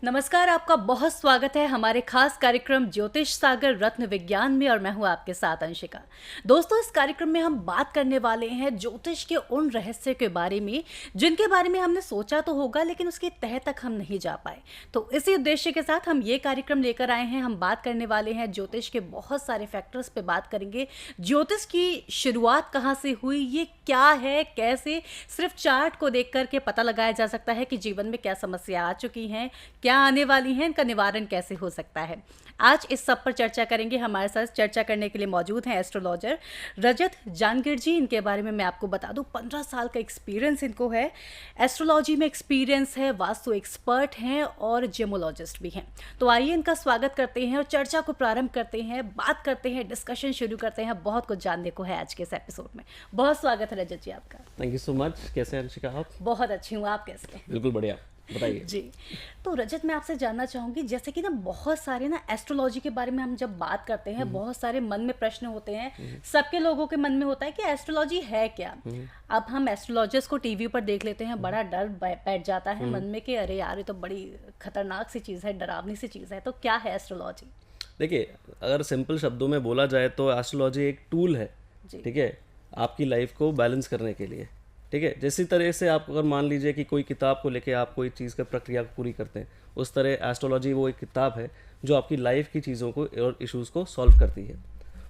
नमस्कार, आपका बहुत स्वागत है हमारे खास कार्यक्रम ज्योतिष सागर रत्न विज्ञान में और मैं हूं आपके साथ अंशिका। दोस्तों, इस कार्यक्रम में हम बात करने वाले हैं ज्योतिष के उन रहस्य के बारे में जिनके बारे में हमने सोचा तो होगा लेकिन उसकी तह तक हम नहीं जा पाए। तो इसी उद्देश्य के साथ हम ये कार्यक्रम लेकर आए हैं। हम बात करने वाले हैं ज्योतिष के बहुत सारे फैक्टर्स पे बात करेंगे। ज्योतिष की शुरुआत कहाँ से हुई, ये क्या है, कैसे सिर्फ चार्ट को देख करके पता लगाया जा सकता है कि जीवन में क्या समस्या आ चुकी हैं, क्या आने वाली हैं, इनका निवारण कैसे हो सकता है। आज इस सब पर चर्चा करेंगे। हमारे साथ चर्चा करने के लिए मौजूद हैं एस्ट्रोलॉजर रजत जानगिर जी। इनके बारे में मैं आपको बता दूं, 15 साल का एक्सपीरियंस इनको है, एस्ट्रोलॉजी में एक्सपीरियंस है, वास्तु एक्सपर्ट हैं और जेमोलॉजिस्ट भी हैं। तो आइए इनका स्वागत करते हैं और चर्चा को प्रारंभ करते हैं, बात करते हैं, डिस्कशन शुरू करते हैं। बहुत कुछ जानने को है आज के इस एपिसोड में। बहुत स्वागत है रजत जी आपका। Thank you so much. कैसे हैं अंशिका आप? बहुत अच्छी हूँ, आप कैसे हैं? बिल्कुल बढ़िया, बताइए। जी, तो रजत मैं आपसे जानना चाहूँगी, जैसे कि ना बहुत सारे ना एस्ट्रोलॉजी के बारे में हम जब बात करते हैं, बहुत सारे मन में प्रश्न होते हैं, सबके लोगों के मन में होता है कि एस्ट्रोलॉजी है क्या। अब हम एस्ट्रोलॉजर्स को टीवी पर देख लेते हैं, बड़ा डर बैठ जाता है मन में कि अरे यार, ये तो बड़ी खतरनाक सी चीज़ है, डरावनी सी चीज़ है। तो क्या है एस्ट्रोलॉजी? देखिए, अगर सिंपल शब्दों में बोला जाए तो एस्ट्रोलॉजी एक टूल है, ठीक है, आपकी लाइफ को बैलेंस करने के लिए। ठीक है, जैसी तरह से आप अगर मान लीजिए कि कोई किताब को लेके आप कोई चीज़ का प्रक्रिया को पूरी करते हैं, उस तरह एस्ट्रोलॉजी वो एक किताब है जो आपकी लाइफ की चीज़ों को और इश्यूज़ को सॉल्व करती है।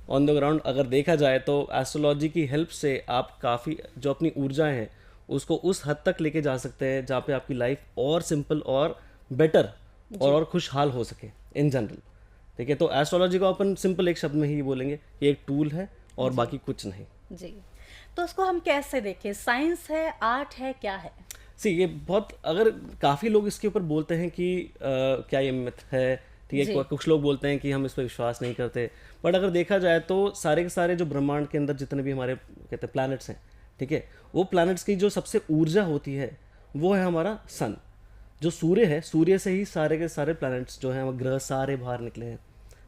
ऑन द ग्राउंड अगर देखा जाए तो एस्ट्रोलॉजी की हेल्प से आप काफ़ी जो अपनी ऊर्जाएं हैं उसको उस हद तक लेके जा सकते हैं जहाँ पे आपकी लाइफ और सिंपल और बेटर और खुशहाल हो सके इन जनरल। ठीक है, तो एस्ट्रोलॉजी को अपन सिंपल एक शब्द में ही बोलेंगे कि एक टूल है और बाकी कुछ नहीं जी। तो उसको हम कैसे देखें? साइंस है, आर्ट है, क्या है? ये बहुत, अगर काफ़ी लोग इसके ऊपर बोलते हैं कि क्या ये मिथ है, ठीक है, कुछ लोग बोलते हैं कि हम इस पर विश्वास नहीं करते, बट अगर देखा जाए तो सारे के सारे जो ब्रह्मांड के अंदर जितने भी हमारे कहते हैं प्लैनेट्स हैं, ठीक है, वो प्लैनेट्स की जो सबसे ऊर्जा होती है वो है हमारा सन। जो सूर्य है, सूर्य से ही सारे के सारे प्लैनेट्स जो हैं, ग्रह सारे बाहर निकले हैं,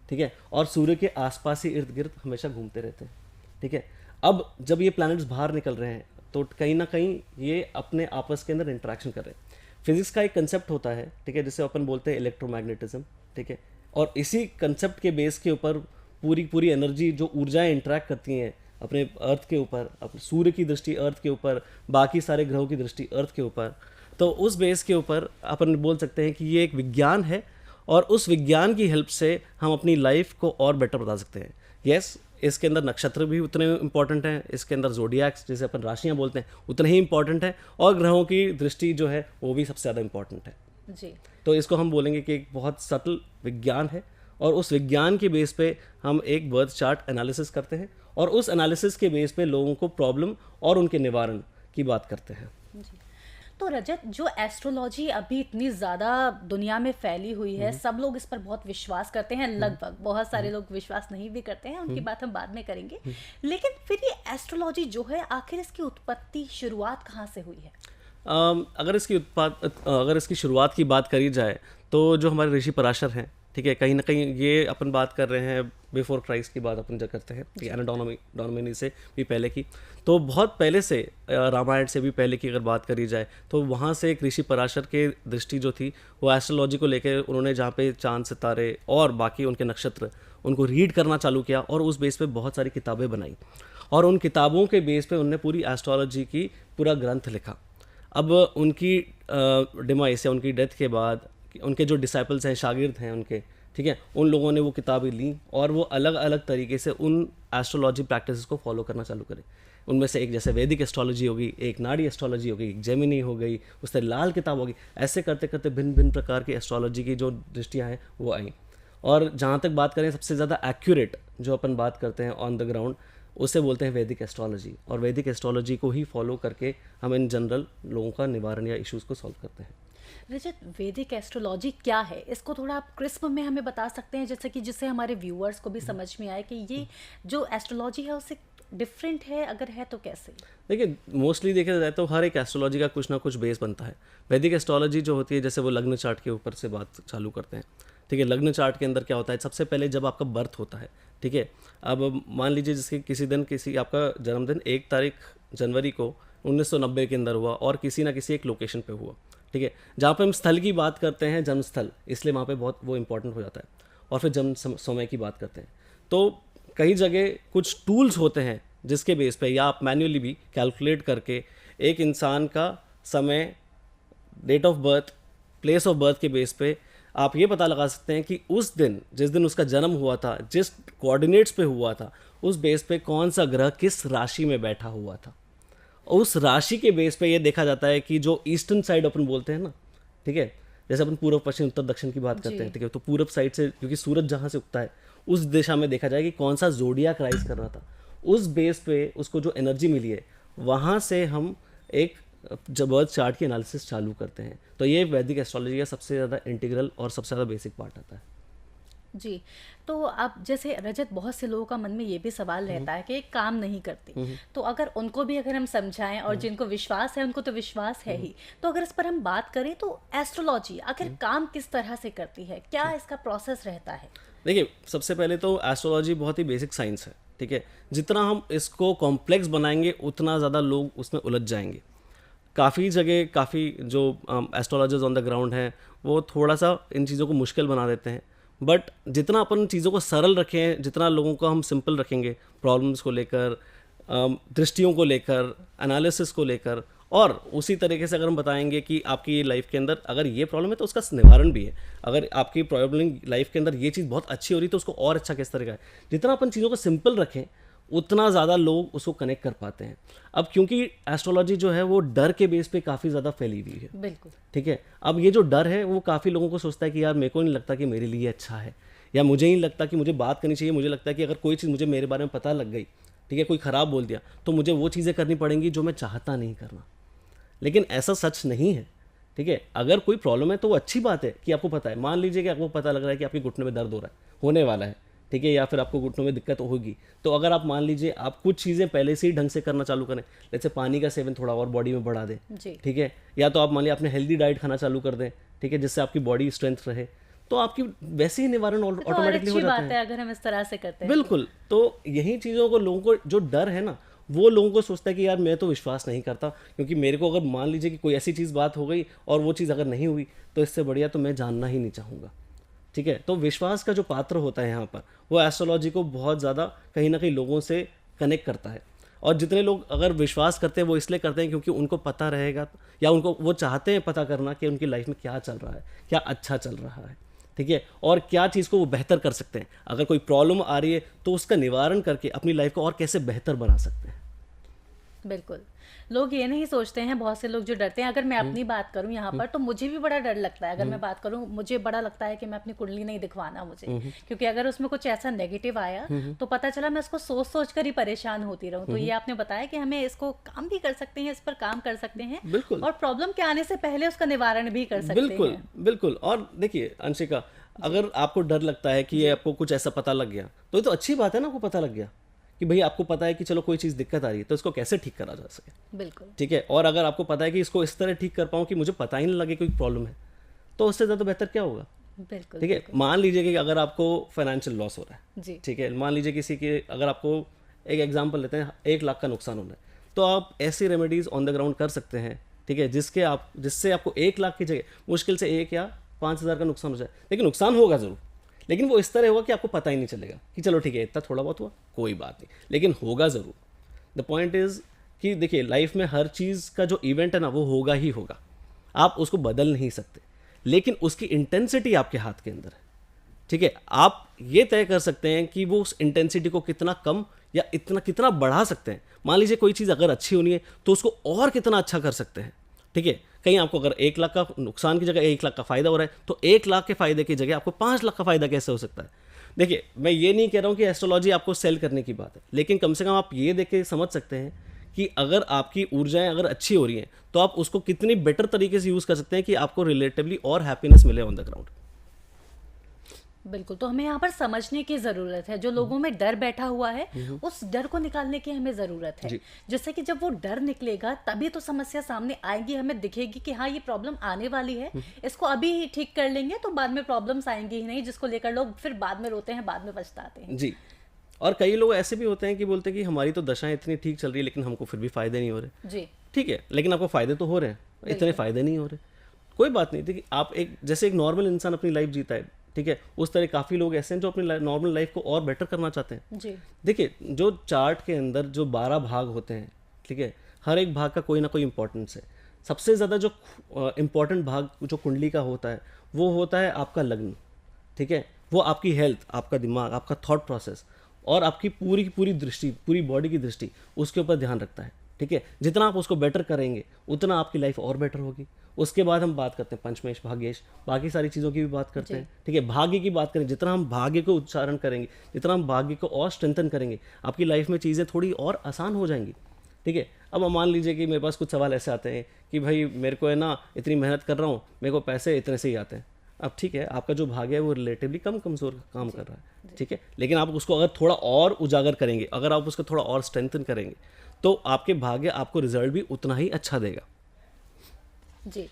ठीक है, और सूर्य के आसपास ही इर्द गिर्द हमेशा घूमते रहते हैं। ठीक है, अब जब ये प्लैनेट्स बाहर निकल रहे हैं तो कहीं ना कहीं ये अपने आपस के अंदर इंटरेक्शन कर रहे हैं। फिजिक्स का एक कंसेप्ट होता है, ठीक है, जिसे अपन बोलते हैं इलेक्ट्रोमैग्नेटिज्म। ठीक है, और इसी कंसेप्ट के बेस के ऊपर पूरी पूरी एनर्जी जो ऊर्जाएं इंटरेक्ट करती हैं अपने अर्थ के ऊपर, अपने सूर्य की दृष्टि अर्थ के ऊपर, बाकी सारे ग्रहों की दृष्टि अर्थ के ऊपर, तो उस बेस के ऊपर अपन बोल सकते हैं कि ये एक विज्ञान है और उस विज्ञान की हेल्प से हम अपनी लाइफ को और बेटर बता सकते हैं। यस, इसके अंदर नक्षत्र भी उतने इंपॉर्टेंट हैं, इसके अंदर ज़ोडिएक्स जिसे अपन राशियां बोलते हैं उतने ही इंपॉर्टेंट है, और ग्रहों की दृष्टि जो है वो भी सबसे ज़्यादा इंपॉर्टेंट है जी। तो इसको हम बोलेंगे कि एक बहुत सटल विज्ञान है और उस विज्ञान के बेस पे हम एक बर्थ चार्ट एनालिसिस करते हैं और उस एनालिसिस के बेस पे लोगों को प्रॉब्लम और उनके निवारण की बात करते हैं जी। तो रजत, जो एस्ट्रोलॉजी अभी इतनी ज़्यादा दुनिया में फैली हुई है, सब लोग इस पर बहुत विश्वास करते हैं, लगभग, बहुत सारे लोग विश्वास नहीं भी करते हैं, उनकी बात हम बाद में करेंगे। लेकिन फिर ये एस्ट्रोलॉजी जो है, आखिर इसकी उत्पत्ति, शुरुआत कहाँ से हुई है? अगर इसकी शुरुआत की बात करी जाए तो जो हमारे ऋषि पराशर हैं, ठीक है, कहीं ना कहीं ये अपन बात कर रहे हैं बिफोर क्राइस्ट की बात अपन जो करते हैं, डोमिनी से भी पहले की, तो बहुत पहले से, रामायण से भी पहले की अगर बात करी जाए तो वहाँ से एक ऋषि पराशर के दृष्टि जो थी वो एस्ट्रोलॉजी को लेकर उन्होंने जहाँ पे चांद सितारे और बाकी उनके नक्षत्र उनको रीड करना चालू किया और उस बेस पे बहुत सारी किताबें बनाई और उन किताबों के बेस पे उन्होंने पूरी एस्ट्रोलॉजी की पूरा ग्रंथ लिखा। अब उनकी डिमाइस या उनकी डेथ के बाद उनके जो डिसाइपल्स हैं, शागिर्द हैं उनके, ठीक है, उन लोगों ने वो किताबें ली और वो अलग अलग तरीके से उन एस्ट्रोलॉजी प्रैक्टिसेस को फॉलो करना चालू करें। उनमें से एक जैसे वैदिक एस्ट्रोलॉजी होगी, एक नाड़ी एस्ट्रोलॉजी होगी, एक जेमिनी हो गई, उससे लाल किताब होगी, ऐसे करते करते भिन्न भिन्न प्रकार की एस्ट्रोलॉजी की जो दृष्टियाँ हैं वो आई। और जहाँ तक बात करें सबसे ज़्यादा एक्यूरेट जो अपन बात करते हैं ऑन द ग्राउंड, उसे बोलते हैं वैदिक एस्ट्रोलॉजी, और वैदिक एस्ट्रोलॉजी को ही फॉलो करके हम इन जनरल लोगों का निवारण या इश्यूज़ को सॉल्व करते हैं। रजत, वैदिक एस्ट्रोलॉजी क्या है? इसको थोड़ा आप क्रिस्प में हमें बता सकते हैं, जैसे कि जिससे हमारे व्यूअर्स को भी समझ में आए कि ये जो एस्ट्रोलॉजी है उससे डिफरेंट है, अगर है तो कैसे? देखिए, मोस्टली देखा जाए तो हर एक एस्ट्रोलॉजी का कुछ ना कुछ बेस बनता है। वैदिक एस्ट्रोलॉजी जो होती है, जैसे वो लग्न चार्ट के ऊपर से बात चालू करते हैं, ठीक है। लग्न चार्ट के अंदर क्या होता है, सबसे पहले जब आपका बर्थ होता है, ठीक है, अब मान लीजिए जिसके किसी दिन किसी आपका जन्मदिन 1 तारीख जनवरी को 1990 के अंदर हुआ और किसी ना किसी एक लोकेशन पे हुआ, ठीक है। जहाँ पे हम स्थल की बात करते हैं, जन्म स्थल, इसलिए वहाँ पे बहुत वो इंपॉर्टेंट हो जाता है। और फिर जन्म समय की बात करते हैं तो कई जगह कुछ टूल्स होते हैं जिसके बेस पे या आप मैन्युअली भी कैलकुलेट करके एक इंसान का समय, date of birth, place of birth के बेस पे आप ये पता लगा सकते हैं कि उस दिन, जिस दिन उसका जन्म हुआ था, जिस कोऑर्डिनेट्स पे हुआ था, उस बेस पे कौन सा ग्रह किस राशि में बैठा हुआ था। उस राशि के बेस पे ये देखा जाता है कि जो ईस्टर्न साइड अपन बोलते हैं ना, ठीक है, जैसे अपन पूर्व, पश्चिम, उत्तर, दक्षिण की बात करते हैं, ठीक है, तो पूरब साइड से क्योंकि सूरज जहाँ से उगता है उस दिशा में देखा जाए कि कौन सा जोडियाक राइज कर रहा था, उस बेस पे उसको जो एनर्जी मिली है वहाँ से हम एक बर्थ चार्ट की एनालिसिस चालू करते हैं। तो ये वैदिक एस्ट्रोलॉजी का सबसे ज़्यादा इंटीग्रल और सबसे ज़्यादा बेसिक पार्ट आता है। जी। तो अब जैसे रजत, बहुत से लोगों का मन में ये भी सवाल रहता है कि काम नहीं करते, तो अगर उनको भी अगर हम समझाएं, और जिनको विश्वास है उनको तो विश्वास है ही, तो अगर इस पर हम बात करें तो एस्ट्रोलॉजी आखिर काम किस तरह से करती है, क्या इसका प्रोसेस रहता है? देखिए, सबसे पहले तो एस्ट्रोलॉजी बहुत ही बेसिक साइंस है, ठीक है। जितना हम इसको कॉम्प्लेक्स बनाएंगे उतना ज़्यादा लोग उसमें उलझ जाएंगे। काफ़ी जगह काफ़ी जो एस्ट्रोलॉजर्स ऑन द ग्राउंड हैं वो थोड़ा सा इन चीज़ों को मुश्किल बना देते हैं, बट जितना अपन चीज़ों को सरल रखें, जितना लोगों को हम सिंपल रखेंगे, प्रॉब्लम्स को लेकर, दृष्टियों को लेकर, एनालिसिस को लेकर, और उसी तरीके से अगर हम बताएंगे कि आपकी लाइफ के अंदर अगर ये प्रॉब्लम है तो उसका निवारण भी है, अगर आपकी प्रॉब्लम लाइफ के अंदर ये चीज़ बहुत अच्छी हो रही है तो उसको और अच्छा किस तरह का है, जितना अपन चीज़ों को सिंपल रखें उतना ज़्यादा लोग उसको कनेक्ट कर पाते हैं। अब क्योंकि एस्ट्रोलॉजी जो है वो डर के बेस पे काफ़ी ज़्यादा फैली हुई है, बिल्कुल, ठीक है। अब ये जो डर है वो काफ़ी लोगों को सोचता है कि यार मेरे को नहीं लगता कि मेरे लिए अच्छा है, या मुझे नहीं लगता कि मुझे बात करनी चाहिए, मुझे लगता है कि अगर कोई चीज़ मुझे मेरे बारे में पता लग गई, ठीक है, कोई ख़राब बोल दिया तो मुझे वो चीज़ें करनी पड़ेंगी जो मैं चाहता नहीं करना। लेकिन ऐसा सच नहीं है, ठीक है। अगर कोई प्रॉब्लम है तो वो अच्छी बात है कि आपको पता है। मान लीजिए कि आपको पता लग रहा है कि आपके घुटने में दर्द हो रहा है, होने वाला है, ठीक है, या फिर आपको घुटनों में दिक्कत होगी, तो अगर आप मान लीजिए आप कुछ चीज़ें पहले से ही ढंग से करना चालू करें, जैसे पानी का सेवन थोड़ा और बॉडी में बढ़ा दें, ठीक है, या तो आप मान लीजिए अपने हेल्दी डाइट खाना चालू कर दें, ठीक है, जिससे आपकी बॉडी स्ट्रेंथ रहे, तो आपकी वैसे ही निवारण ऑटोमेटिकली हो जाता है। अगर हम इस तरह से करते हैं बिल्कुल। तो यही चीज़ों को लोगों को जो डर है ना, वो लोगों को सोचता है कि यार मैं तो विश्वास नहीं करता, क्योंकि मेरे को अगर मान लीजिए कि कोई ऐसी चीज़ बात हो गई और वो चीज़ अगर नहीं हुई तो इससे बढ़िया तो मैं जानना ही नहीं चाहूँगा, ठीक है। तो विश्वास का जो पात्र होता है यहाँ पर, वो एस्ट्रोलॉजी को बहुत ज़्यादा कहीं ना कहीं लोगों से कनेक्ट करता है। और जितने लोग अगर विश्वास करते हैं वो इसलिए करते हैं क्योंकि उनको पता रहेगा, या उनको वो चाहते हैं पता करना कि उनकी लाइफ में क्या चल रहा है, क्या अच्छा चल रहा है, ठीक है, और क्या चीज़ को वो बेहतर कर सकते हैं। अगर कोई प्रॉब्लम आ रही है तो उसका निवारण करके अपनी लाइफ को और कैसे बेहतर बना सकते हैं। बिल्कुल, लोग ये नहीं सोचते हैं, बहुत से लोग जो डरते हैं। अगर मैं अपनी बात करूं यहाँ पर, तो मुझे भी बड़ा डर लगता है। अगर मैं बात करूं, मुझे बड़ा लगता है कि मैं अपनी कुंडली नहीं दिखवाना मुझे, क्योंकि अगर उसमें कुछ ऐसा नेगेटिव आया तो पता चला मैं उसको सोच सोच कर ही परेशान होती रहूं। तो ये आपने बताया कि हमें इसको काम भी कर सकते हैं, इस पर काम कर सकते हैं, बिल्कुल, और प्रॉब्लम के आने से पहले उसका निवारण भी कर सकते बिल्कुल हैं। बिल्कुल। और देखिए अंशिका, अगर आपको डर लगता है कि ये आपको कुछ ऐसा पता लग गया तो ये तो अच्छी बात है ना, आपको पता लग गया कि भाई आपको पता है कि चलो कोई चीज़ दिक्कत आ रही है तो इसको कैसे ठीक करा जा सके, बिल्कुल, ठीक है। और अगर आपको पता है कि इसको इस तरह ठीक कर पाऊँ कि मुझे पता ही नहीं लगे कोई प्रॉब्लम है, तो उससे ज़्यादा बेहतर क्या होगा, बिल्कुल, ठीक है। मान लीजिए कि अगर आपको फाइनेंशियल लॉस हो रहा है जी, ठीक है, मान लीजिए किसी के, अगर आपको एक एग्जांपल लेते हैं 1 लाख का नुकसान होना है, तो आप ऐसी रेमेडीज ऑन द ग्राउंड कर सकते हैं, ठीक है, जिससे आपको 1 लाख की जगह मुश्किल से 1 या 5,000 का नुकसान हो जाए। लेकिन नुकसान होगा ज़रूर, लेकिन वो इस तरह होगा कि आपको पता ही नहीं चलेगा कि चलो ठीक है इतना थोड़ा बहुत हुआ कोई बात नहीं, लेकिन होगा ज़रूर। द पॉइंट इज़ कि देखिए लाइफ में हर चीज़ का जो इवेंट है ना वो होगा ही होगा, आप उसको बदल नहीं सकते, लेकिन उसकी इंटेंसिटी आपके हाथ के अंदर है, ठीक है। आप ये तय कर सकते हैं कि वो उस इंटेंसिटी को कितना कम या कितना बढ़ा सकते हैं। मान लीजिए कोई चीज़ अगर अच्छी होनी है तो उसको और कितना अच्छा कर सकते हैं, ठीक है। कहीं आपको अगर 1 लाख का नुकसान की जगह 1 लाख का फायदा हो रहा है तो 1 लाख के फायदे की जगह आपको 5 लाख का फायदा कैसे हो सकता है। देखिए मैं ये नहीं कह रहा हूँ कि एस्ट्रोलॉजी आपको सेल करने की बात है, लेकिन कम से कम आप ये देख के समझ सकते हैं कि अगर आपकी ऊर्जाएं अगर अच्छी हो रही हैं तो आप उसको कितनी बेटर तरीके से यूज़ कर सकते हैं कि आपको रिलेटिवली और हैप्पीनेस मिले ऑन द ग्राउंड। बिल्कुल, तो हमें यहाँ पर समझने की ज़रूरत है। जो लोगों में डर बैठा हुआ है, उस डर को निकालने की हमें ज़रूरत है, जिससे कि जब वो डर निकलेगा तभी तो समस्या सामने आएगी, हमें दिखेगी कि हाँ ये प्रॉब्लम आने वाली है, इसको अभी ही ठीक कर लेंगे तो बाद में प्रॉब्लम्स आएंगी ही नहीं, जिसको लेकर लोग फिर बाद में रोते हैं, बाद में पछताते हैं। जी, और कई लोग ऐसे भी होते हैं कि बोलते हैं कि हमारी तो दशाएं इतनी ठीक चल रही है लेकिन हमको फिर भी फायदे नहीं हो रहे। जी, ठीक है, लेकिन आपको फायदे तो हो रहे हैं, इतने फायदे नहीं हो रहे। कोई बात नहीं। देखिए आप एक जैसे एक नॉर्मल इंसान अपनी लाइफ जीता है, ठीक है, उस तरह काफ़ी लोग ऐसे हैं जो अपनी नॉर्मल लाइफ को और बेटर करना चाहते हैं। जी। देखिए जो चार्ट के अंदर जो 12 भाग होते हैं, ठीक है, हर एक भाग का कोई ना कोई इंपॉर्टेंस है। सबसे ज़्यादा जो इम्पॉर्टेंट भाग जो कुंडली का होता है वो होता है आपका लग्न, ठीक है। वो आपकी हेल्थ, आपका दिमाग, आपका थॉट प्रोसेस और आपकी पूरी की पूरी दृष्टि, पूरी बॉडी की दृष्टि उसके ऊपर ध्यान रखता है, ठीक है। जितना आप उसको बेटर करेंगे उतना आपकी लाइफ और बेटर होगी। उसके बाद हम बात करते हैं पंचमेश, भाग्येश, बाकी सारी चीज़ों की भी बात करते हैं, ठीक है। भाग्य की बात करें, जितना हम भाग्य को उच्चारण करेंगे, जितना हम भाग्य को और स्ट्रेंथन करेंगे, आपकी लाइफ में चीज़ें थोड़ी और आसान हो जाएंगी, ठीक है। अब मान लीजिए कि मेरे पास कुछ सवाल ऐसे आते हैं कि भाई मेरे को है ना इतनी मेहनत कर रहा हूँ, मेरे को पैसे इतने से ही आते हैं। अब ठीक है, आपका जो भाग्य है वो रिलेटिवली कम कमज़ोर काम कर रहा है, ठीक है, लेकिन आप उसको अगर थोड़ा और उजागर करेंगे, अगर आप उसको थोड़ा और स्ट्रेंथन करेंगे तो आपके भाग्य आपको रिजल्ट भी उतना ही अच्छा देगा। जी।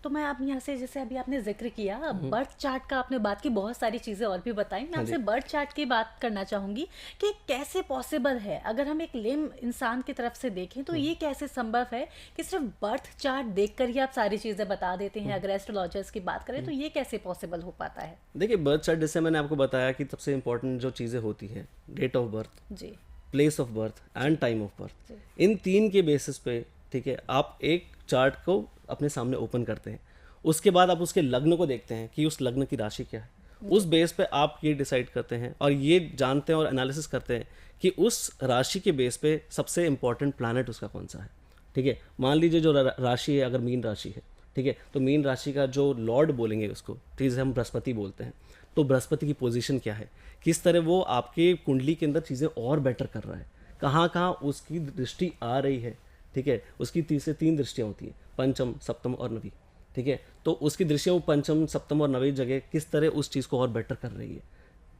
तो मैं आप यहाँ से, जैसे अभी आपने जिक्र किया बर्थ चार्ट का, आपने बात की, बहुत सारी चीज़ें और भी बताई। मैं आपसे बर्थ चार्ट की बात करना चाहूँगी कि कैसे पॉसिबल है, अगर हम एक लेम इंसान की तरफ से देखें तो ये कैसे संभव है कि सिर्फ बर्थ चार्ट देखकर ही आप सारी चीज़ें बता देते हैं। अगर एस्ट्रोलॉजर्स की बात करें तो ये कैसे पॉसिबल हो पाता है? देखिए बर्थ चार्ट, जैसे मैंने आपको बताया कि सबसे इंपॉर्टेंट जो चीज़ें होती हैं, डेट ऑफ बर्थ, जी। Place of birth and time of birth, इन तीन के बेसिस पे, ठीक है, आप एक चार्ट को अपने सामने ओपन करते हैं। उसके बाद आप उसके लग्न को देखते हैं कि उस लग्न की राशि क्या है। उस बेस पे आप ये डिसाइड करते हैं और ये जानते हैं और एनालिसिस करते हैं कि उस राशि के बेस पे सबसे इंपॉर्टेंट प्लैनेट उसका कौन सा है, ठीक है। मान लीजिए जो राशि है, अगर मीन राशि है, ठीक है, तो मीन राशि का जो लॉर्ड बोलेंगे उसको, ठीक है, हम बृहस्पति बोलते हैं। तो बृहस्पति की पोजीशन क्या है, किस तरह वो आपके कुंडली के अंदर चीज़ें और बेटर कर रहा है, कहाँ कहाँ उसकी दृष्टि आ रही है, ठीक है। उसकी तीन दृष्टियाँ होती हैं, पंचम, सप्तम और नवी, ठीक है। तो उसकी दृष्टियाँ वो पंचम, सप्तम और नवी जगह किस तरह उस चीज़ को और बेटर कर रही है,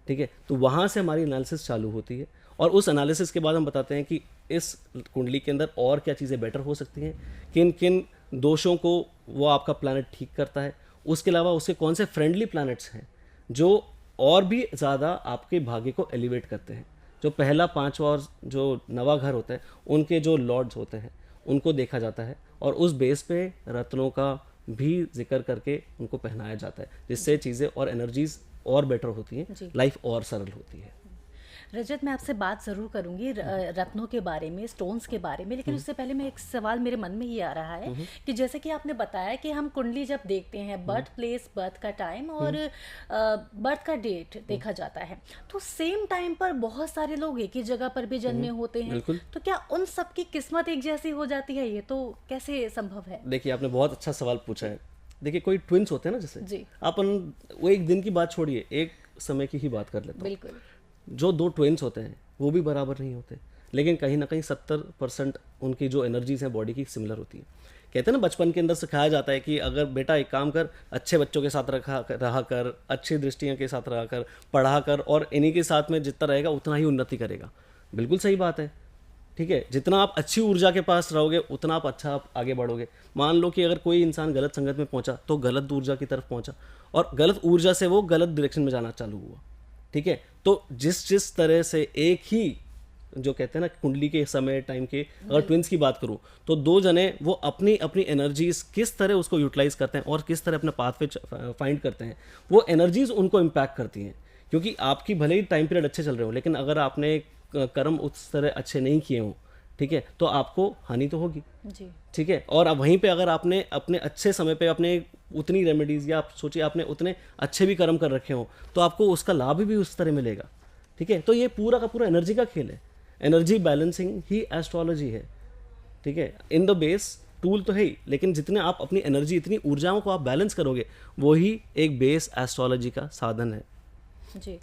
ठीक है। तो वहाँ से हमारी एनालिसिस चालू होती है और उस एनालिसिस के बाद हम बताते हैं कि इस कुंडली के अंदर और क्या चीज़ें बेटर हो सकती हैं, किन किन दोषों को वो आपका प्लैनेट ठीक करता है। उसके अलावा उसके कौन से फ्रेंडली प्लैनेट्स हैं जो और भी ज़्यादा आपके भाग्य को एलिवेट करते हैं। जो पहला, पांचवा और जो नवा घर होता है, उनके जो लॉर्ड्स होते हैं उनको देखा जाता है और उस बेस पे रत्नों का भी जिक्र करके उनको पहनाया जाता है, जिससे चीज़ें और एनर्जीज और बेटर होती हैं, लाइफ और सरल होती है। रजत, मैं आपसे बात ज़रूर करूंगी रत्नों के बारे में, स्टोन्स के बारे में, लेकिन उससे पहले मैं एक सवाल मेरे मन में ये आ रहा है कि जैसे कि आपने बताया कि हम कुंडली जब देखते हैं, बर्थ प्लेस, बर्थ का टाइम और बर्थ का डेट देखा जाता है, तो सेम टाइम पर बहुत सारे लोग एक ही जगह पर भी जन्मे होते हैं, तो क्या उन सब की किस्मत एक जैसी हो जाती है? ये तो कैसे संभव है? देखिए आपने बहुत अच्छा सवाल पूछा है। देखिए कोई ट्विंस होते हैं ना, जैसे जी, अपन वो एक दिन की बात छोड़िए, एक समय की ही बात कर लेते हैं। बिल्कुल। जो दो ट्विंस होते हैं वो भी बराबर नहीं होते, लेकिन कहीं ना कहीं 70% उनकी जो एनर्जीज हैं बॉडी की सिमिलर होती है। कहते हैं ना, बचपन के अंदर सिखाया जाता है कि अगर बेटा एक काम कर, अच्छे बच्चों के साथ रहा कर, अच्छी दृष्टियों के साथ रहा कर, पढ़ा कर, और इन्हीं के साथ में जितना रहेगा उतना ही उन्नति करेगा। बिल्कुल सही बात है, ठीक है। जितना आप अच्छी ऊर्जा के पास रहोगे उतना आप अच्छा आप आगे बढ़ोगे। मान लो कि अगर कोई इंसान गलत संगत में पहुंचा तो गलत ऊर्जा की तरफ पहुंचा और गलत ऊर्जा से वो गलत डायरेक्शन में जाना चालू हुआ, ठीक है। तो जिस तरह से एक ही, जो कहते हैं ना कुंडली के समय टाइम के, अगर ट्विंस की बात करूं तो दो जने वो अपनी अपनी एनर्जीज किस तरह उसको यूटिलाइज करते हैं और किस तरह अपना पाथवे फाइंड करते हैं, वो एनर्जीज उनको इम्पैक्ट करती हैं। क्योंकि आपकी भले ही टाइम पीरियड अच्छे चल रहे हो, लेकिन अगर आपने कर्म उस तरह अच्छे नहीं किए हों, ठीक है, तो आपको हानि तो होगी जी, ठीक है। और अब वहीं पे अगर आपने अपने अच्छे समय पे अपने उतनी रेमेडीज, या आप सोचिए आपने उतने अच्छे भी कर्म कर रखे हो, तो आपको उसका लाभ भी उस तरह मिलेगा, ठीक है। तो ये पूरा का पूरा एनर्जी का खेल है। एनर्जी बैलेंसिंग ही एस्ट्रोलॉजी है, ठीक है। इन द बेस टूल तो है ही, लेकिन जितने आप अपनी एनर्जी, इतनी ऊर्जाओं को आप बैलेंस करोगे, वही एक बेस एस्ट्रोलॉजी का साधन है। जी।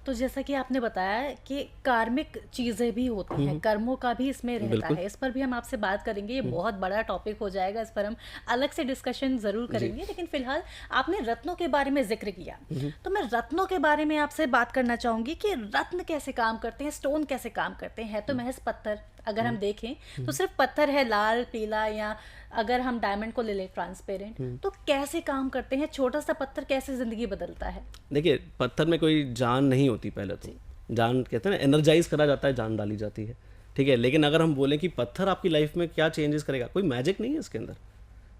तो जैसा कि आपने बताया कि कार्मिक चीज़ें भी होती हैं, कर्मों का भी इसमें रहता है, इस पर भी हम आपसे बात करेंगे। ये बहुत बड़ा टॉपिक हो जाएगा, इस पर हम अलग से डिस्कशन ज़रूर करेंगे। लेकिन फिलहाल आपने रत्नों के बारे में जिक्र किया, तो मैं रत्नों के बारे में आपसे बात करना चाहूँगी कि रत्न कैसे काम करते हैं, स्टोन कैसे काम करते हैं। तो महज पत्थर अगर हम देखें तो सिर्फ पत्थर है, लाल, पीला, या अगर हम डायमंड को ले लें ट्रांसपेरेंट, तो कैसे काम करते हैं? छोटा सा पत्थर कैसे जिंदगी बदलता है? देखिए पत्थर में कोई जान नहीं होती, पहले तो जान कहते हैं ना, एनर्जाइज करा जाता है, जान डाली जाती है, ठीक है। लेकिन अगर हम बोलें कि पत्थर आपकी लाइफ में क्या चेंजेस करेगा, कोई मैजिक नहीं है इसके अंदर,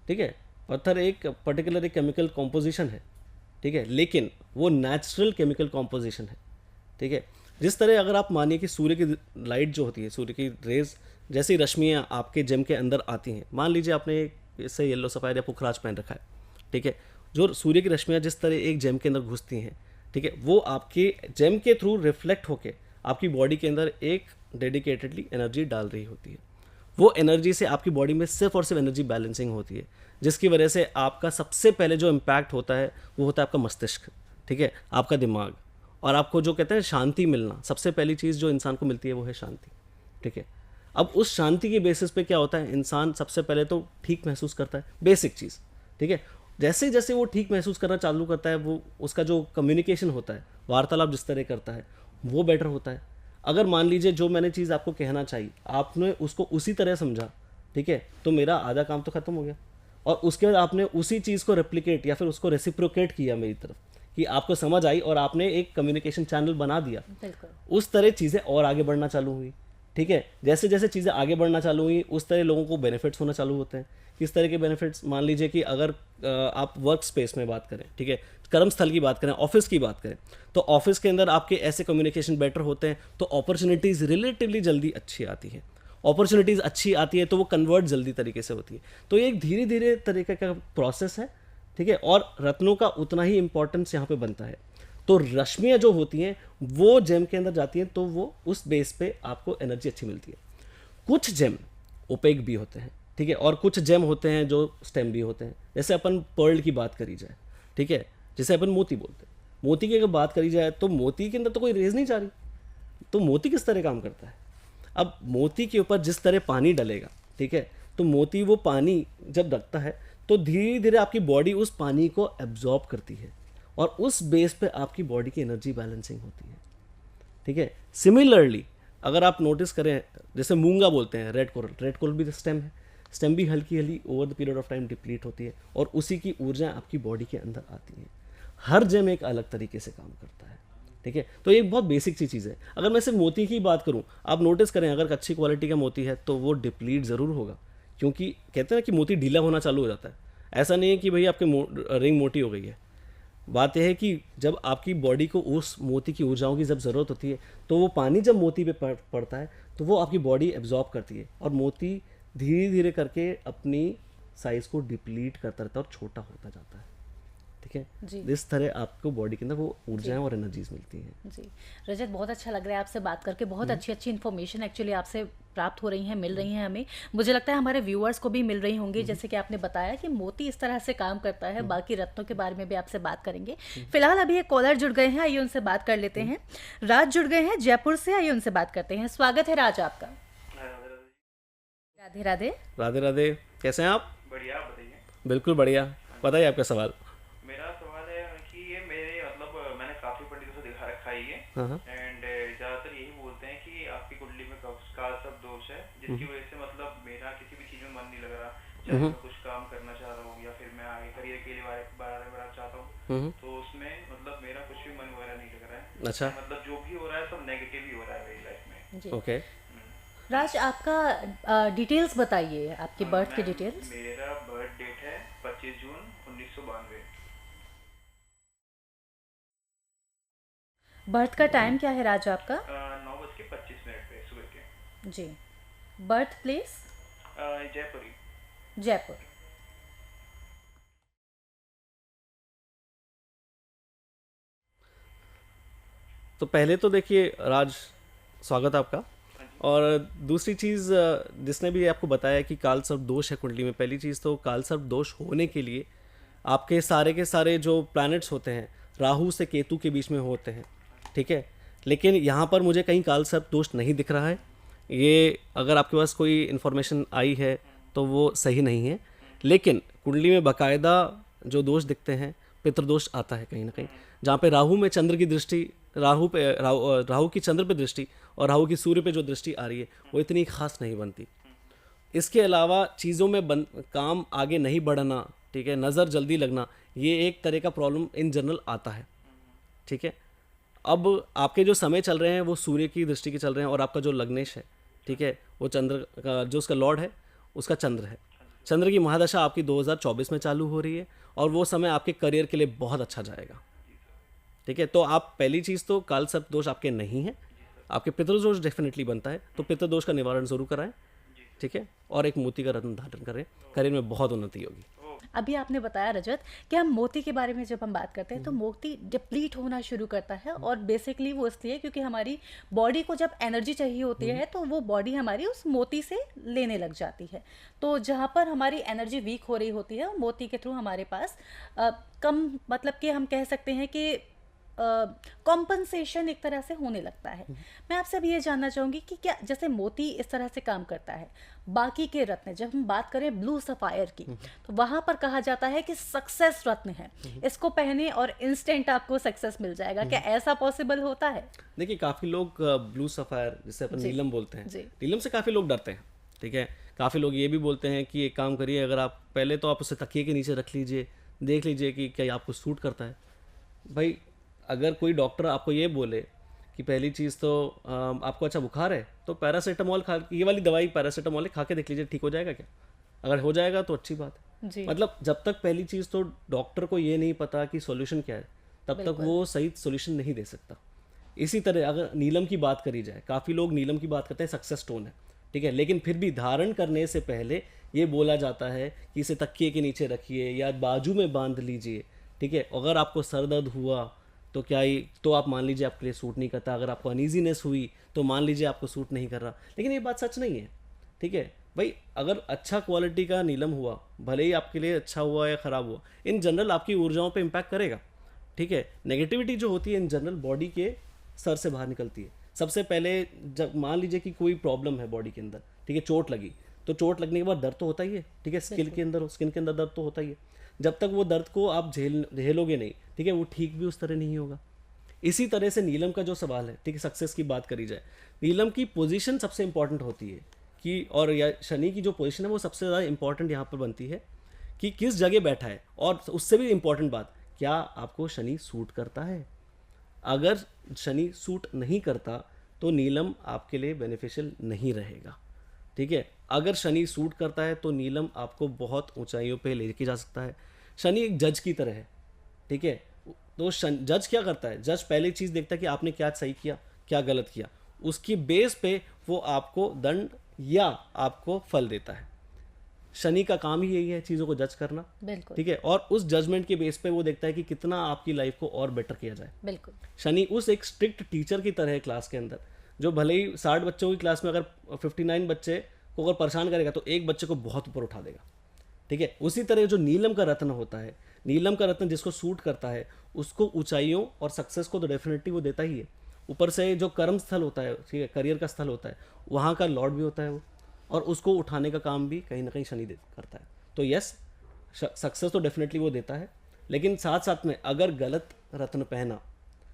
ठीक है। पत्थर एक पर्टिकुलर एक केमिकल कॉम्पोजिशन है, ठीक है, लेकिन वो नेचुरल केमिकल कॉम्पोजिशन है, ठीक है। जिस तरह अगर आप मानिए कि सूर्य की लाइट जो होती है, सूर्य की रेज जैसी रश्मियाँ आपके जेम के अंदर आती हैं, मान लीजिए आपने इससे येलो सफ़ेद या पुखराज पहन रखा है, ठीक है, जो सूर्य की रश्मियाँ जिस तरह एक जेम के अंदर घुसती हैं, ठीक है, वो आपके जेम के थ्रू रिफ्लेक्ट होके आपकी बॉडी के अंदर एक डेडिकेटेडली एनर्जी डाल रही होती है। वो एनर्जी से आपकी बॉडी में सिर्फ और सिर्फ एनर्जी बैलेंसिंग होती है, जिसकी वजह से आपका सबसे पहले जो इम्पैक्ट होता है वो होता है आपका मस्तिष्क, ठीक है, आपका दिमाग, और आपको जो कहते हैं शांति मिलना, सबसे पहली चीज़ जो इंसान को मिलती है वो है शांति, ठीक है। अब उस शांति के बेसिस पे क्या होता है, इंसान सबसे पहले तो ठीक महसूस करता है, बेसिक चीज़, ठीक है। जैसे जैसे वो ठीक महसूस करना चालू करता है, वो उसका जो कम्युनिकेशन होता है, वार्तालाप जिस तरह करता है, वो बेटर होता है। अगर मान लीजिए जो मैंने चीज़ आपको कहना चाहिए आपने उसको उसी तरह समझा, ठीक है, तो मेरा आधा काम तो ख़त्म हो गया, और उसके बाद आपने उसी चीज़ को रेप्लिकेट या फिर उसको रेसिप्रोकेट किया मेरी तरफ कि आपको समझ आई और आपने एक कम्युनिकेशन चैनल बना दिया। उस तरह चीज़ें और आगे बढ़ना चालू हुई, ठीक है। जैसे जैसे चीज़ें आगे बढ़ना चालू हुई उस तरह लोगों को बेनिफिट्स होना चालू होते हैं। किस तरह के बेनिफिट्स, मान लीजिए कि अगर आप वर्क स्पेस में बात करें, ठीक है, कर्मस्थल की बात करें, ऑफिस की बात करें, तो ऑफिस के अंदर आपके ऐसे कम्युनिकेशन बेटर होते हैं तो अपॉर्चुनिटीज़ रिलेटिवली जल्दी अच्छी आती है। अपॉर्चुनिटीज़ अच्छी आती है तो वो कन्वर्ट जल्दी तरीके से होती है। तो ये एक धीरे धीरे तरीके का प्रोसेस है, ठीक है, और रत्नों का उतना ही इंपॉर्टेंस यहाँ पे बनता है। तो रश्मियाँ जो होती हैं वो जेम के अंदर जाती हैं तो वो उस बेस पे आपको एनर्जी अच्छी मिलती है। कुछ जेम ओपेक भी होते हैं, ठीक है, और कुछ जेम होते हैं जो स्टेम भी होते हैं। जैसे अपन पर्ल की बात करी जाए, ठीक है, जैसे अपन मोती बोलते हैं, मोती की अगर बात करी जाए तो मोती के अंदर तो कोई रेज नहीं जा रही, तो मोती किस तरह काम करता है। अब मोती के ऊपर जिस तरह पानी डलेगा, ठीक है, तो मोती वो पानी जब रखता है तो धीरे धीरे आपकी बॉडी उस पानी को एब्जॉर्ब करती है और उस बेस पे आपकी बॉडी की एनर्जी बैलेंसिंग होती है, ठीक है। सिमिलरली अगर आप नोटिस करें, जैसे मूंगा बोलते हैं, रेड कोरल भी स्टेम है, स्टेम भी हल्की हल्की over the period of time deplete होती है और उसी की ऊर्जा आपकी बॉडी के अंदर आती है। हर जेम एक अलग तरीके से काम करता है, ठीक है। तो ये एक बहुत बेसिक सी चीज़ है। अगर मैं सिर्फ मोती की बात करूं, आप नोटिस करें अगर अच्छी क्वालिटी का मोती है तो वो डिप्लीट ज़रूर होगा, क्योंकि कहते हैं ना कि मोती ढीला होना चालू हो जाता है। ऐसा नहीं है कि भाई आपकी रिंग मोटी हो गई है। बात यह है कि जब आपकी बॉडी को उस मोती की ऊर्जाओं की जब ज़रूरत होती है तो वो पानी जब मोती पे पड़ता है तो वो आपकी बॉडी एब्जॉर्ब करती है और मोती धीरे धीरे करके अपनी साइज़ को डिप्लीट करता रहता है और छोटा होता जाता है, ठीक है। इस तरह आपको बॉडी के अंदर वो ऊर्जाएं और एनर्जीज मिलती हैं। जी रजत, बहुत अच्छा लग रहा है आपसे बात करके। बहुत अच्छी अच्छी इन्फॉर्मेशन एक्चुअली आपसे प्राप्त हो रही हैं, मिल रही हैं हमें। मुझे लगता है हमारे व्यूअर्स को भी मिल रही होंगी। जैसे कि आपने बताया कि मोती इस तरह से काम करता है, बाकी रत्नों के बारे में भी आपसे बात करेंगे। फिलहाल अभी एक कॉलर जुड़ गए हैं, आइए उनसे बात कर लेते हैं। राज जुड़ गए हैं जयपुर से, आइए उनसे बात करते हैं। स्वागत है राज आपका। राधे राधे। राधे राधे, कैसे हैं आप? बढ़िया, आप बताइए। बिल्कुल बढ़िया, बताइए आपका सवाल। मेरा सवाल है कि ये मेरे मतलब मैंने काफी पंडितों से दिखा रखा है ये, एंड ज्यादातर यही बोलते हैं कि आपकी कुंडली में काल सर्प दोष है, जिसकी वजह से मतलब मेरा किसी भी चीज में मन नहीं लग रहा। चाहे मैं कुछ काम करना चाह रहा हूँ या फिर मैं आगे करियर के लिए बारे में चाहता हूँ, तो उसमें मतलब मेरा कुछ भी मन वगैरह नहीं लग रहा है। अच्छा, मतलब जो भी हो रहा है सब नेगेटिव ही हो रहा है मेरी लाइफ में। ओके। राज, आपका डिटेल्स बताइए, आपकी बर्थ की डिटेल्स। मेरा बर्थ डेट है 25 जून 1992। बर्थ का टाइम क्या है राज आपका? 9:25 पे सुबह के। जी। Birth place? जयपुर ही। जयपुर। तो पहले तो देखिए राज, स्वागत आपका। और दूसरी चीज़, जिसने भी आपको बताया कि काल सर्प दोष है कुंडली में, पहली चीज़ तो काल सर्प दोष होने के लिए आपके सारे के सारे जो प्लैनेट्स होते हैं राहु से केतु के बीच में होते हैं, ठीक है। लेकिन यहाँ पर मुझे कहीं काल सर्प दोष नहीं दिख रहा है। ये अगर आपके पास कोई इन्फॉर्मेशन आई है तो वो सही नहीं है। लेकिन कुंडली में बाकायदा जो दोष दिखते हैं, पितृदोष आता है कहीं ना कहीं, जहाँ पे राहु में चंद्र की दृष्टि, राहु की चंद्र पे दृष्टि और राहु की सूर्य पे जो दृष्टि आ रही है वो इतनी खास नहीं बनती। इसके अलावा चीज़ों में काम आगे नहीं बढ़ना, ठीक है, नज़र जल्दी लगना, ये एक तरह का प्रॉब्लम इन जनरल आता है, ठीक है। अब आपके जो समय चल रहे हैं वो सूर्य की दृष्टि के चल रहे हैं और आपका जो लग्नेश है, ठीक है, वो चंद्र का जो उसका लॉर्ड है उसका चंद्र है। चंद्र की महादशा आपकी 2024 में चालू हो रही है और वो समय आपके करियर के लिए बहुत अच्छा जाएगा। ठीक है, तो आप पहली चीज़ तो काल सर्प दोष आपके नहीं है, आपके पितृदोष डेफिनेटली बनता है, तो पितृदोष का निवारण जरूर कराएं। ठीक है, और एक मोती का रत्न धारण करें, करियर में बहुत उन्नति होगी। अभी आपने बताया रजत कि हम मोती के बारे में जब हम बात करते हैं तो मोती डिप्लीट होना शुरू करता है, और बेसिकली वो इसलिए क्योंकि हमारी बॉडी को जब एनर्जी चाहिए होती है तो वो बॉडी हमारी उस मोती से लेने लग जाती है। तो जहाँ पर हमारी एनर्जी वीक हो रही होती है, मोती के थ्रू हमारे पास कम, मतलब कि हम कह सकते हैं कि कॉम्पनसेशन एक तरह से होने लगता है। मैं आपसे अभी ये जानना चाहूँगी कि क्या जैसे मोती इस तरह से काम करता है, बाकी के रत्न, जब हम बात करें ब्लू सफायर की, तो वहाँ पर कहा जाता है कि सक्सेस रत्न है, इसको पहने और इंस्टेंट आपको सक्सेस मिल जाएगा। क्या ऐसा पॉसिबल होता है? देखिए, काफ़ी लोग ब्लू सफ़ायर जिसे अपन नीलम बोलते हैं, जी। नीलम से काफ़ी लोग डरते हैं। ठीक है, काफ़ी लोग ये भी बोलते हैं कि एक काम करिए, अगर आप पहले तो आप उसे तकिए के नीचे रख लीजिए, देख लीजिए कि क्या आपको सूट करता है। भाई, अगर कोई डॉक्टर आपको ये बोले कि पहली चीज़ तो आपको अच्छा बुखार है तो पैरासीटामोल खा, ये वाली दवाई पैरासीटामोल है, खा के देख लीजिए ठीक हो जाएगा क्या। अगर हो जाएगा तो अच्छी बात है। जी। मतलब जब तक पहली चीज़ तो डॉक्टर को ये नहीं पता कि सॉल्यूशन क्या है, तब तक वो सही सॉल्यूशन नहीं दे सकता। इसी तरह अगर नीलम की बात करी जाए, काफ़ी लोग नीलम की बात करते हैं सक्सेस स्टोन है, ठीक है, लेकिन फिर भी धारण करने से पहले ये बोला जाता है कि इसे तकिए के नीचे रखिए या बाजू में बांध लीजिए। ठीक है, अगर आपको सर दर्द हुआ तो क्या ही, तो आप मान लीजिए आपके लिए सूट नहीं करता, अगर आपको अनईजीनेस हुई तो मान लीजिए आपको सूट नहीं कर रहा। लेकिन ये बात सच नहीं है। ठीक है भाई, अगर अच्छा क्वालिटी का नीलम हुआ, भले ही आपके लिए अच्छा हुआ या ख़राब हुआ, इन जनरल आपकी ऊर्जाओं पे इम्पैक्ट करेगा। ठीक है, नेगेटिविटी जो होती है इन जनरल बॉडी के सर से बाहर निकलती है। सबसे पहले जब मान लीजिए कि कोई प्रॉब्लम है बॉडी के अंदर, ठीक है, चोट लगी, तो चोट लगने के बाद दर्द तो होता ही है। ठीक है, स्किन के अंदर दर्द तो होता ही है। जब तक वो दर्द को आप झेलोगे नहीं, ठीक है, वो ठीक भी उस तरह नहीं होगा। इसी तरह से नीलम का जो सवाल है, ठीक है, सक्सेस की बात करी जाए, नीलम की पोजीशन सबसे इंपॉर्टेंट होती है कि, और या शनि की जो पोजीशन है वो सबसे ज़्यादा इंपॉर्टेंट यहाँ पर बनती है कि किस जगह बैठा है, और उससे भी इंपॉर्टेंट बात, क्या आपको शनि सूट करता है। अगर शनि सूट नहीं करता तो नीलम आपके लिए बेनिफिशियल नहीं रहेगा। ठीक है, अगर शनि सूट करता है तो नीलम आपको बहुत ऊंचाइयों पे लेके जा सकता है। शनि एक जज की तरह है। ठीक है, तो जज क्या करता है, जज पहली चीज़ देखता है कि आपने क्या सही किया, क्या गलत किया, उसकी बेस पे वो आपको दंड या आपको फल देता है। शनि का काम ही यही है, चीज़ों को जज करना। बिल्कुल। ठीक है, और उस जजमेंट के बेस पे वो देखता है कि कितना आपकी लाइफ को और बेटर किया जाए। बिल्कुल। शनि उस एक स्ट्रिक्ट टीचर की तरह है क्लास के अंदर, जो भले ही 60 बच्चों की क्लास में अगर 59 बच्चे को अगर परेशान करेगा तो एक बच्चे को बहुत ऊपर उठा देगा। ठीक है, उसी तरह जो नीलम का रत्न होता है, नीलम का रत्न जिसको सूट करता है उसको ऊंचाइयों और सक्सेस को तो डेफिनेटली वो देता ही है। ऊपर से जो कर्म स्थल होता है, ठीक है, करियर का स्थल होता है, वहाँ का लॉर्ड भी होता है वो, और उसको उठाने का काम भी कहीं ना कहीं शनि करता है। तो यस, सक्सेस तो डेफिनेटली वो देता है, लेकिन साथ साथ में अगर गलत रत्न पहना,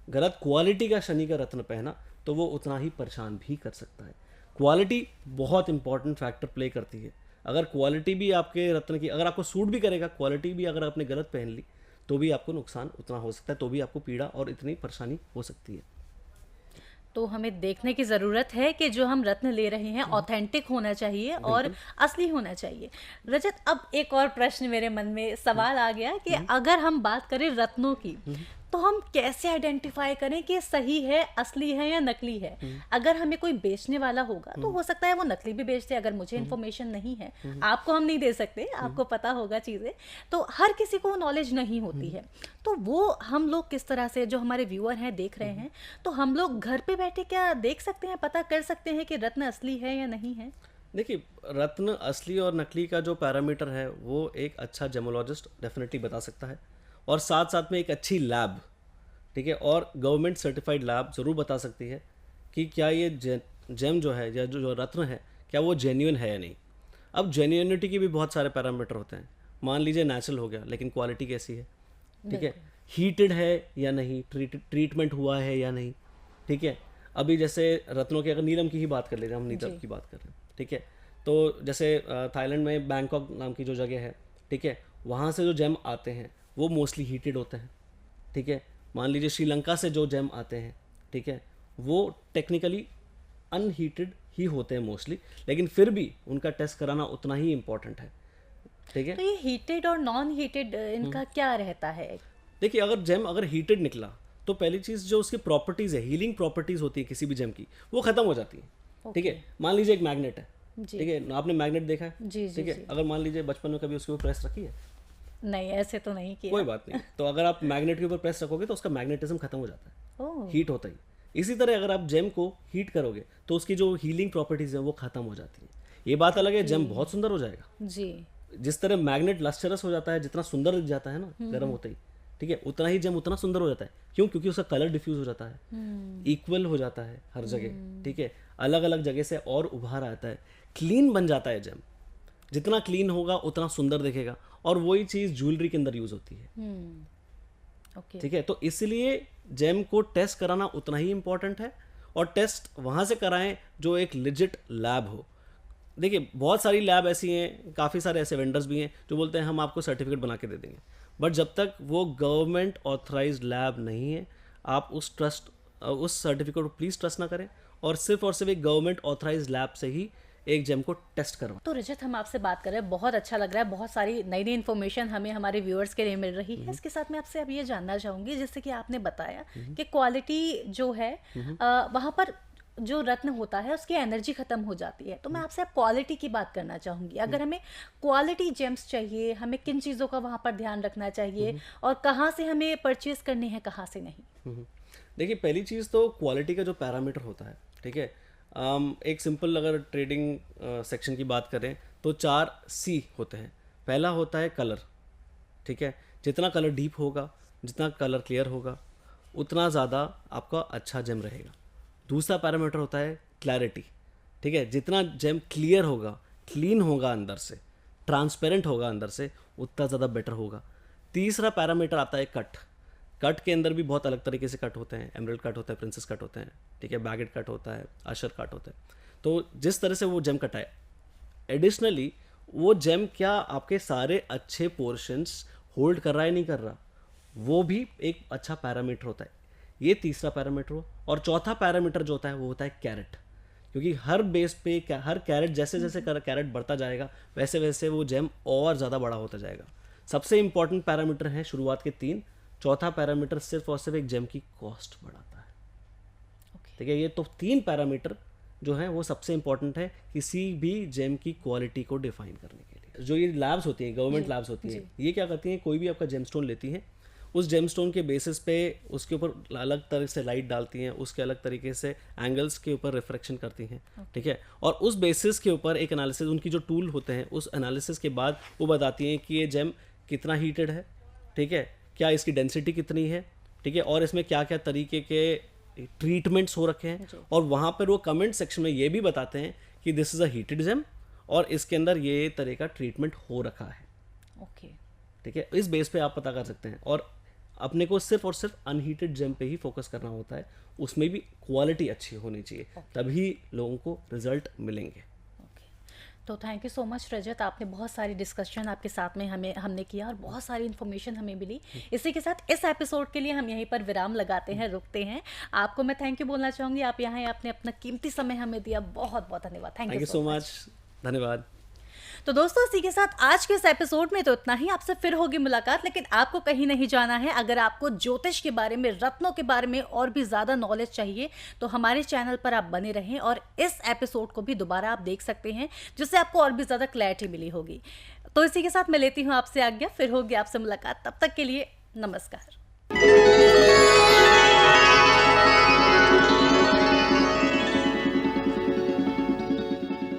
गलत क्वालिटी का शनि का रत्न पहना, तो वो उतना ही परेशान भी कर सकता है। क्वालिटी बहुत इंपॉर्टेंट फैक्टर प्ले करती है। अगर क्वालिटी भी आपके रत्न की, अगर आपको सूट भी करेगा, क्वालिटी भी अगर आपने गलत पहन ली तो भी आपको नुकसान उतना हो सकता है, तो भी आपको पीड़ा और इतनी परेशानी हो सकती है। तो हमें देखने की ज़रूरत है कि जो हम रत्न ले रहे हैं ऑथेंटिक होना चाहिए और असली होना चाहिए। रजत, अब एक और प्रश्न मेरे मन में सवाल आ गया कि अगर हम बात करें रत्नों की, तो हम कैसे आइडेंटिफाई करें कि सही है, असली है या नकली है। अगर हमें कोई बेचने वाला होगा तो हो सकता है वो नकली भी बेच दे, अगर मुझे इन्फॉर्मेशन नहीं है, आपको हम नहीं दे सकते, आपको पता होगा चीज़ें, तो हर किसी को नॉलेज नहीं होती है। तो वो हम लोग किस तरह से, जो हमारे व्यूअर हैं देख रहे हैं, तो हम लोग घर पे बैठे क्या देख सकते हैं, पता कर सकते हैं कि रत्न असली है या नहीं है? देखिए, रत्न असली और नकली का जो पैरामीटर है वो एक अच्छा जेमोलॉजिस्ट डेफिनेटली बता सकता है, और साथ साथ में एक अच्छी लैब, ठीक है, और गवर्नमेंट सर्टिफाइड लैब ज़रूर बता सकती है कि क्या ये जेम जो है या जो रत्न है, क्या वो जेन्युइन है या नहीं। अब जेन्युइनिटी के भी बहुत सारे पैरामीटर होते हैं। मान लीजिए नेचुरल हो गया, लेकिन क्वालिटी कैसी है, ठीक है, हीटेड है या नहीं, ट्रीटमेंट हुआ है या नहीं। ठीक है, अभी जैसे रत्नों के, अगर नीलम की ही बात कर ले रहे हैं, हम नीलम की बात कर रहे हैं, ठीक है, तो जैसे थाईलैंड में बैंकॉक नाम की जो जगह है, ठीक है, वहाँ से जो जेम आते हैं वो मोस्टली हीटेड होते हैं। ठीक है, मान लीजिए श्रीलंका से जो जेम आते हैं, ठीक है, वो टेक्निकली अनहीटेड ही होते हैं मोस्टली, लेकिन फिर भी उनका टेस्ट कराना उतना ही इम्पॉर्टेंट है। ठीक है। तो ये हीटेड और नॉन हीटेड इनका क्या रहता है? देखिए अगर जेम अगर हीटेड निकला तो पहली चीज़ जो उसकी प्रॉपर्टीज़ है, हीलिंग प्रॉपर्टीज़ होती है किसी भी जेम की, वो ख़त्म हो जाती है। ठीक है, मान लीजिए एक मैग्नेट है, ठीक है, आपने मैग्नेट देखा है, जी ठीक है, अगर मान लीजिए बचपन में कभी उसके ऊपर प्रेस रखी है, नहीं ऐसे तो नहीं किया। कोई बात नहीं, तो अगर आप मैग्नेट के ऊपर प्रेस रखोगे तो उसका मैग्नेटिज्म खत्म हो जाता है, ओह, हीट होता ही। इसी तरह अगर आप जेम को हीट करोगे तो उसकी जो हीलिंग प्रॉपर्टीज़ है वो खत्म हो जाती है। ये बात अलग है, जेम बहुत सुंदर हो जाएगा। जी, जिस तरह मैग्नेट लस्टरस हो जाता है, जितना सुंदर दिख जाता है ना गर्म होते ही, ठीक है, उतना ही जेम उतना सुंदर हो जाता है। क्यों? क्योंकि उसका कलर डिफ्यूज हो जाता है, इक्वल हो जाता है हर जगह, ठीक है, अलग अलग जगह से और उभार आता है, क्लीन बन जाता है जेम। जितना क्लीन होगा उतना सुंदर दिखेगा, और वही चीज़ ज्वेलरी के अंदर यूज होती है। ओके, ठीक है, तो इसलिए जेम को टेस्ट कराना उतना ही इंपॉर्टेंट है, और टेस्ट वहाँ से कराएं जो एक लिजिट लैब हो। देखिए बहुत सारी लैब ऐसी हैं, काफ़ी सारे ऐसे वेंडर्स भी हैं जो बोलते हैं हम आपको सर्टिफिकेट बना के दे देंगे, बट जब तक वो गवर्नमेंट ऑथराइज्ड लैब नहीं है, आप उस सर्टिफिकेट को प्लीज़ ट्रस्ट ना करें, और सिर्फ एक गवर्नमेंट ऑथराइज्ड लैब से ही एक जेम को टेस्ट करवाएं। तो रजत हम आपसे बात कर रहे हैं, बहुत अच्छा लग रहा है, बहुत सारी नई नई इन्फॉर्मेशन हमें हमारे व्यूअर्स के लिए मिल रही है। इसके साथ मैं आपसे अब ये जानना चाहूँगी, जैसे कि आपने बताया कि क्वालिटी जो है वहाँ पर जो रत्न होता है उसकी एनर्जी खत्म हो जाती है, तो मैं आपसे अब क्वालिटी की बात करना चाहूँगी। अगर हमें क्वालिटी जेम्स चाहिए, हमें किन चीज़ों का वहाँ पर ध्यान रखना चाहिए, और कहाँ से हमें परचेज करनी है, कहाँ से नहीं? देखिए पहली चीज़ तो क्वालिटी का जो पैरामीटर होता है, ठीक है, एक सिंपल अगर ट्रेडिंग सेक्शन की बात करें तो 4 C होते हैं। पहला होता है कलर, ठीक है, जितना कलर डीप होगा, जितना कलर क्लियर होगा, उतना ज़्यादा आपका अच्छा जेम रहेगा। दूसरा पैरामीटर होता है क्लैरिटी, ठीक है, जितना जेम क्लियर होगा, क्लीन होगा अंदर से, ट्रांसपेरेंट होगा अंदर से, उतना ज़्यादा बेटर होगा। तीसरा पैरामीटर आता है कट। कट के अंदर भी बहुत अलग तरीके से कट होते हैं, एमरल्ड कट होता है, प्रिंसेस कट होते हैं, ठीक है, बैगेट कट होता है, अशर कट होता है। तो जिस तरह से वो जेम कट है, एडिशनली वो जेम क्या आपके सारे अच्छे पोर्शंस होल्ड कर रहा है नहीं कर रहा, वो भी एक अच्छा पैरामीटर होता है। ये तीसरा पैरामीटर हो, और चौथा पैरामीटर जो होता है वो होता है कैरेट, क्योंकि हर बेस पे हर कैरेट जैसे जैसे कैरेट बढ़ता जाएगा वैसे वैसे वो जेम और ज़्यादा बड़ा होता जाएगा। सबसे इंपॉर्टेंट पैरामीटर है शुरुआत के 3, चौथा पैरामीटर सिर्फ और सिर्फ एक जेम की कॉस्ट बढ़ाता है। ठीक है, ये तो 3 पैरामीटर जो हैं वो सबसे इंपॉर्टेंट है किसी भी जेम की क्वालिटी को डिफाइन करने के लिए। जो ये लैब्स होती हैं, गवर्नमेंट लैब्स होती हैं, ये क्या करती हैं, कोई भी आपका जेमस्टोन लेती हैं, उस जेमस्टोन के बेसिस पे उसके ऊपर अलग तरह से लाइट डालती हैं, उसके अलग तरीके से एंगल्स के ऊपर रिफ्रैक्शन करती हैं, ठीक है, और उस बेसिस के ऊपर एक एनालिसिस, उनकी जो टूल होते हैं उस एनालिसिस के बाद वो बताती हैं कि ये जेम कितना हीटेड है, ठीक है, क्या इसकी डेंसिटी कितनी है, ठीक है, और इसमें क्या क्या तरीके के ट्रीटमेंट्स हो रखे हैं, और वहाँ पर वो कमेंट सेक्शन में ये भी बताते हैं कि this is a heated gem और इसके अंदर ये तरह का ट्रीटमेंट हो रखा है। ओके, ठीक है, इस बेस पे आप पता कर सकते हैं, और अपने को सिर्फ और सिर्फ अनहीटेड जेम पे ही फोकस करना होता है, उसमें भी क्वालिटी अच्छी होनी चाहिए, तभी लोगों को रिजल्ट मिलेंगे। तो थैंक यू सो मच रजत, आपने बहुत सारी डिस्कशन आपके साथ में हमने किया और बहुत सारी इन्फॉर्मेशन हमें मिली। इसी के साथ इस एपिसोड के लिए हम यहीं पर विराम लगाते हैं, रुकते हैं। आपको मैं थैंक यू बोलना चाहूँगी, आप यहाँ आपने अपना कीमती समय हमें दिया, बहुत बहुत धन्यवाद। थैंक यू सो मच, धन्यवाद। तो दोस्तों इसी के साथ आज के इस एपिसोड में तो इतना ही, आपसे फिर होगी मुलाकात, लेकिन आपको कहीं नहीं जाना है। अगर आपको ज्योतिष के बारे में, रत्नों के बारे में और भी ज़्यादा नॉलेज चाहिए तो हमारे चैनल पर आप बने रहें, और इस एपिसोड को भी दोबारा आप देख सकते हैं, जिससे आपको और भी ज़्यादा क्लैरिटी मिली होगी। तो इसी के साथ मैं लेती हूँ आपसे आज्ञा, फिर होगी आपसे मुलाकात, तब तक के लिए नमस्कार।